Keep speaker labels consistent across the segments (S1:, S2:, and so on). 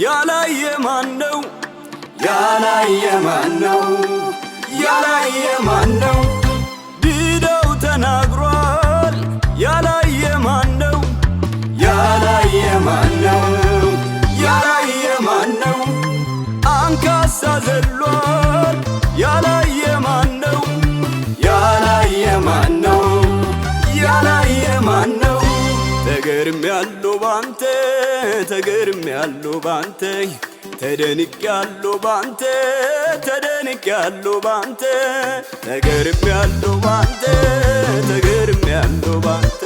S1: ያላየ ማነው? ያላየ ማነው? ያላየ ማነው? ዲዳው ተናግሯል። ያላየ ማነው? ያላየ ማነው? ያላየ ማነው? አንካሳ ዘሏል። ያላየ ማነው? ያላየ ማነው? ያላየ ማነው? ተገርሜያለሁ ባንተ ተገርሜያለሁ ባንተ ተደንቄያለሁ ባንተ ተደንቄያለሁ ባንተ ተገርሜያለሁ ባንተ ተገርሜያለሁ ባንተ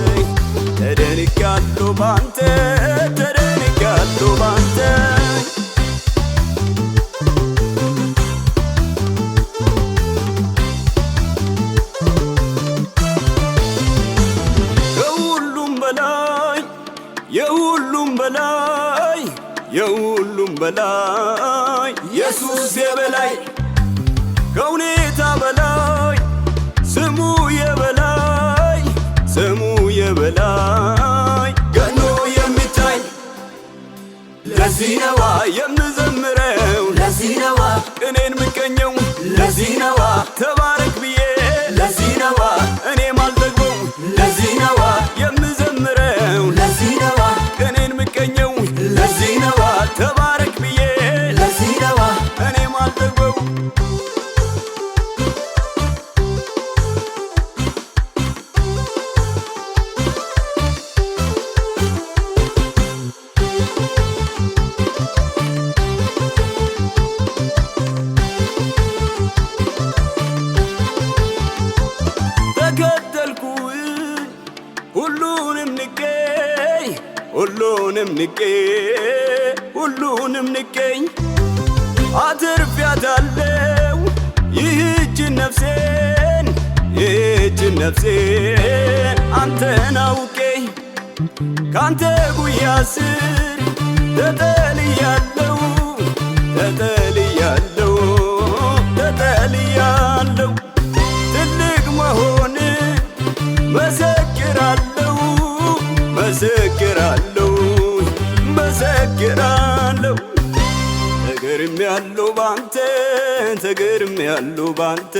S1: ተደንቄያለሁ ባንተ ተደንቄያለሁ ባንተ የሁሉም በላይ የሁሉም በላይ ኢየሱስ የበላይ ከሁኔታ በላይ ስሙ የበላይ ስሙ የበላይ ገኖ የሚታይ ለዚህ ነዋ የምዘምረው ለዚህ ነዋ እኔን ምቀኘው ለዚህ ነዋ ተባረክ ብዬ ለዚህ ነዋ እኔ ማልጠግበው ለዚህ ነዋ የምዘምረው ለዚህ ነዋ እኔን ምቀኘው ለዚህ ነዋ ተባረክ ብዬ ለዚህ ነዋ እኔ ማልጠግበው ሁሉንም ንቄኝ አትርፊያታለው ይህችን ነፍሴን አንተን አውቄ ካንተ ጉያ ስር ተጠልያለው ትልቅ መሆን መሰክራለው ተገርሜያለሁ ባንተ ተገርሜያለሁ ባንተ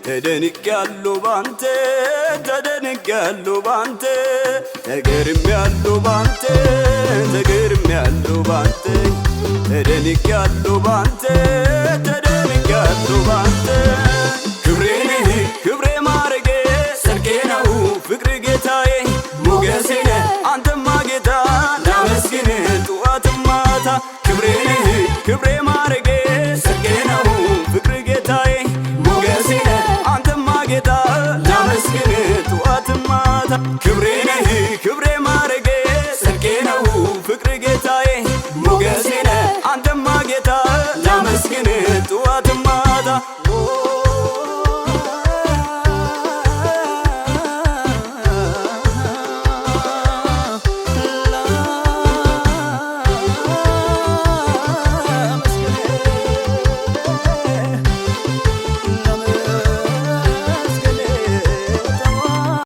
S1: ተደንቄያለሁ ባንተ ተደንቄያለሁ ባንተ ተገርሜያለሁ ባንተ ተገርሜያለሁ ባንተ ተደንቄያለሁ ባንተ ተደንቄያለሁ ባንተ ክብሬ ማረጌ ጽድቄ ነው ፍቅር ጌታዬ ሞገሴ ነህ አንተማ ጌታ ላመስግን ጠዋትም ማታ ክብሬ ማረጌ ጽድቄ ነው ፍቅር ጌታዬ ሞገሴ ነህ አንተማ ጌታ ላመስግን ጠዋትም ማታ ክብሬ ነህ